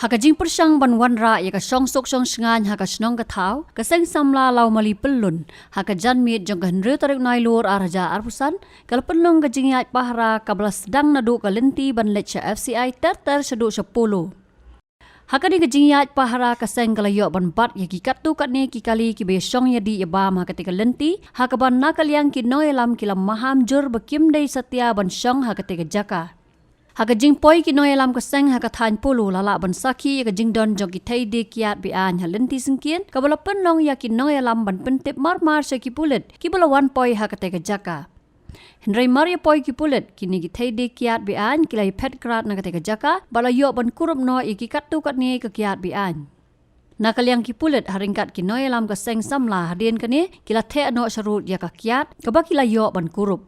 Hakajing persang banwanra ya ka song sok song sngan haka snong ka thau ka seng samla law mali pelun haka janmit jong ka hnre tarik nai lur araja arpusan kal penlong ka jingyai pahra ka blas dang nadu ka lenti ban lecha FCI ter sedu 10 haka ni ka jingyai pahra ka seng kala yo ban bat ya ki katu kat ne ki kali ki be song ya di ya bam haka tika lenti haka ban nakaliang ki noelam kilam maham jur bakim dei satya ban song haka tika jaka haka jing poi ki noi alam ka seng haka than pulu lala ban sakhi ka jing don jong ki thai de kiat bi an halenti singkien ka bala pen long ya ki noi alam ban pentip mar se ki pulet ki bala wan poi haka te ka jaka Henry Maria poi ki pulet kini ki thai de kiat bi an ki lai pet krat na ka te ka jaka bala yo ban kurup no i ki kat tu kat ni ka kiat bi an nakaliang ki pulet haringkat ki noi alam ka seng samla hadien ka ni ki la the no sarut ya ka kiat ka ba ki la yo ban kurup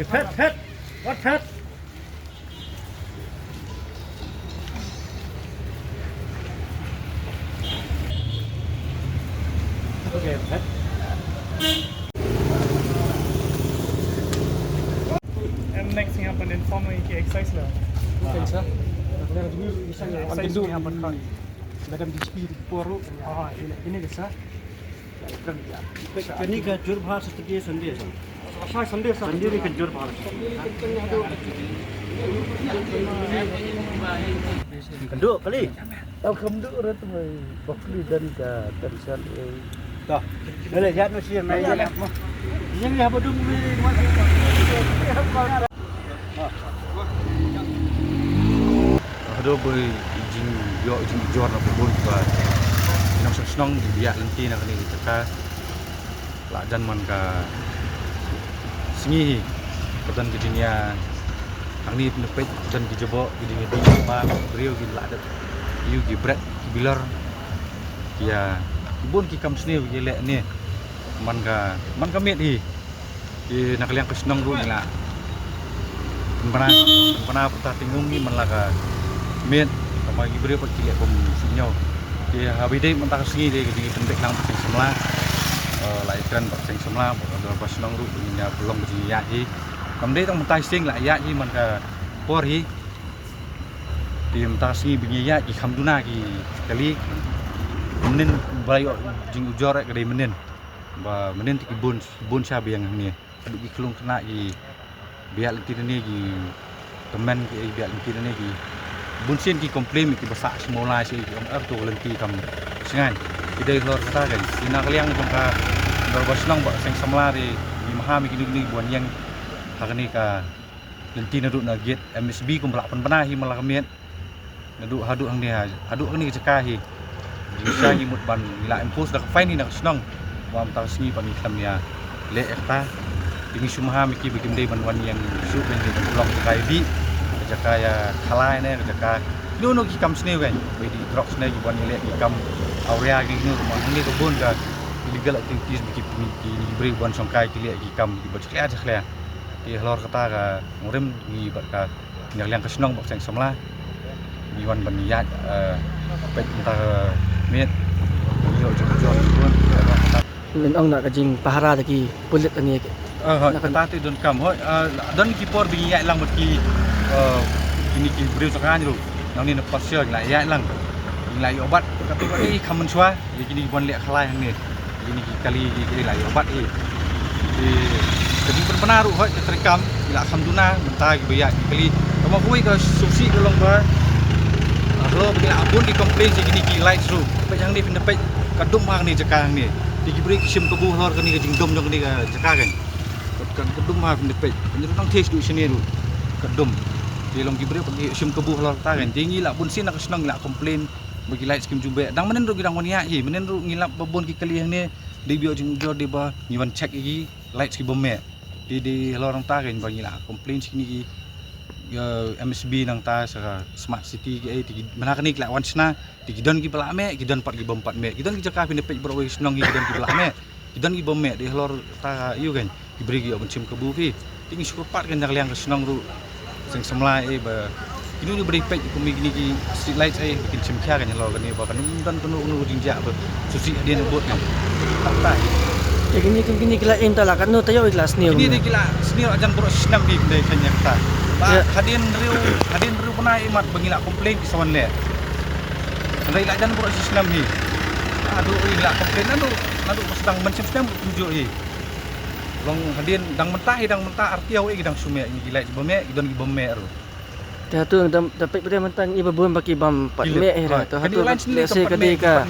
Pet, what pet? Okay, pet. And next thing happen in formal exercise lah. Bisa. Exercise ni happen kan. Dalam di speed poru. Ini bisa. कनी का जोर भार सत्य संदेश Asal संदेश संदेश का जोर भार kenduk kali Alhamdulillah tu bakli dan ka tersan dah boleh lihat mesin mai yang ni apa dum Aduh boy jing yo jing jor na pun ba nang senang dia lenti nak ni kita la jan man ka singi ketan di dunia ang ni nepet jan ki jobo di dunia di ba brio ki la dat yu ki bret ki bilar ya bun ki kam sne ki le ni man ka met hi ki nak liang kesenang ru ni la pernah pernah tingung ni man la ka met sama ki brio ki le pom sinyo ki habide mentah singi de ki pendek lang sing semla lại kran sing semla do pas nong ru nya belum ji ya hi kamde tong mentai sing la ya hi man ka por hi di mentah singi bi ya ki khamduna ki kali menen bayo jing ujor ke menen ba menen ti bun sha biang ni adu ki klung kena ki biak lenti ni ki teman ki biak lenti ni ki bun sin ki komplain ki basa semula si om tu lenti kam sengan idai lor kata kan ina kaliang jong ka dor senang ba sing samla di mahami kini buan yang hakani ka lenti naduk na get MSB kum belak penahi malah kemiet naduk haduk hang ni haduk ni cekahi bisa himut ban ila impos dak fine ni nak senang wam ta singi pan iklam ya le ekta ini sumahami ki bikin dei ban wan yang su ben di blok kai di jaka ya khalai ne jaka no ki kam sne wen be di drop sne ki ban le ki kam aurea ki no ma ni ko bon ka illegal activities ki ni beri ban songkai ki le ki kam ki bajkla jakla ki hlor kata ka ngurem ni bat ka yang liang kesnong bak seng samla ni wan ban ya pe ta met yo jo bon Len ong nak kajing pahara taki pulit ani kata tu don kam hoi don ki por bi ya lang bat ki ini ki beri sakan ru nang ni na pasir la ya lang lai obat kata ko kamen chua gini bon le khalai hang ni gini kali ki lai obat jadi berpenaruh hoi terikam ila khamduna mentah ki biak kali kamu kui ke susi dolong ba lo begini abun di komplain gini ki lai ru pe hang ni pin pe kadum hang ni jakang ni diberi kisim kebuh lor kini ke jingdom jong ni ke jaka kan kedum ha pendepek penyeru nang tes du sini du kedum di long gibre pergi sim kebuh lor ta kan tinggi lah pun sin nak senang lah komplain bagi light skim jube dang menen ru gidang wania hi menen ru ngilap babon ki kali ni di bio jing jo di ba ngiwan check gi light skim bome di lorong ta kan bagi lah komplain sini gi MSB nang ta sa smart city ki ai ti mana kan ni lah wansna ti gidon ki pala me gidon 4 gi bom 4 me gidon ki jaka pendepek bro wi senang gi gidon ki pala me gidon ki bom me di lor ta yu kan diberi gi open sim kebuh ki tinggi syukur pat kan yang ke senang ru sing semla ba ini ni beri pek ko mi gini ki street lights bikin sim kya kan lo kan ni ba kan dan tunu jinja ba susi dia bot kan tak Ya gini kila aim tala kan no tayo ikhlas ni. ini dia kila senior ajan bro senam di kedai kanya kata ba hadin riu pernah imat bangila komplain ki sawan le andai la ajan bro senam hi aduh ila komplain anu sedang mencem tunjuk hi long hadin dang mentah artiau dang sume ni gila bome gidon gi bome ro Dah tu dapat pada mentang iba buan baki bam 4 mek tu hatu lese kadi ka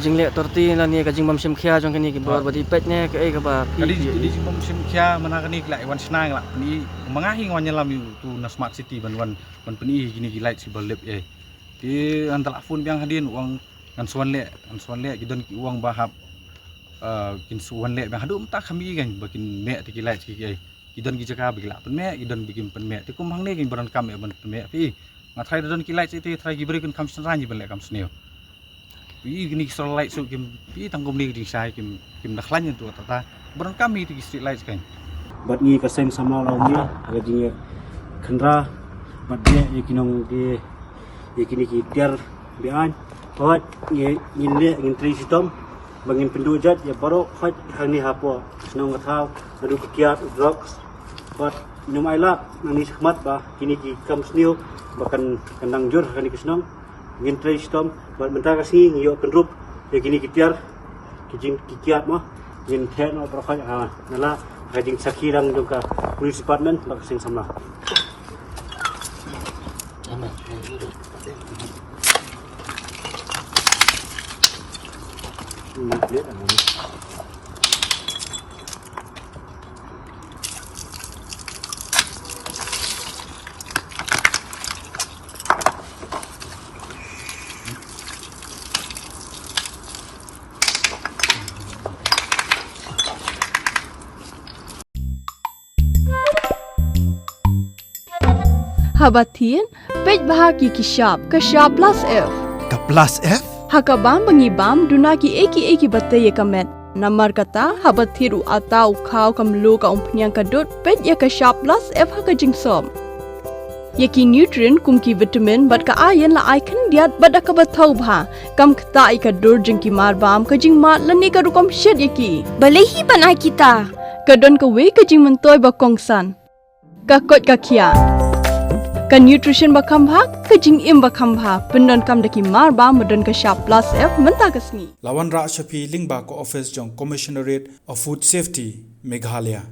jing lek torti la ni ka jing bam sim khia jong kani ki bor badi pet ne ka ka ba jadi jing bam sim khia mana kani la wan snang la ni mangahi ngwan nyelam yu tu na smart city ban peni gini gi light si balep di antal afun biang hadin uang kan suan lek gidon ki uang bahap kin suan lek bang hadu mentah kami kan bakin mek ti light ki gidon gi jaka bagi pen me gidon bikin pen me ti kum hang ne gin baran kam ban pen me pi ngatrai don ki light ti trai gi beri kun kam sanji ban lek kam sneo pi gini sol light su kim pi tangkum ni ding sai kim dakhlan tu tata baran kami ti street light kan bat ngi kaseng sama lau ni aga jinge khandra bat dia yakinong di yakini ki tiar bian bat ngi le ngin tri sitom bangin pendujat ya baru haj hani hapo senong thau adu kiat drugs bat minum aila nang ni khmat ba kini ki kam sneu bahkan kandang jur hani kisnong ngin tri sitom bat mentah kasi ngiyo kendrup ya kini ki tiar kijing kiat mah ngin the no profile nala kajing sakirang juga police department bak sing samla Habatin, pej bahagi kishap plus F. Ka plus F? Hakabam bangibam dunaki eki batay kamet. Namar kata habathiru atau kau kamlu ka umpnyang kadut pej ya kishap plus F haka jingsom. Yaki nutrient kumki vitamin bat ka ayan la icon diat bat ka bathau bha kam kta ikadur jingki marbam ka jingmat lani ka rukom shed yaki. Balehi banai kita. Kadon ka we ka jing mentoy ba kongsan. Ka kot ka kia. Ka nutrition bakam bhag ka jing im bakam bha pendon kam daki mar ba modon ka sharp plus F menta kasni Lawan Ra Shafi Lingba ko office jong Commissionerate of Food Safety Meghalaya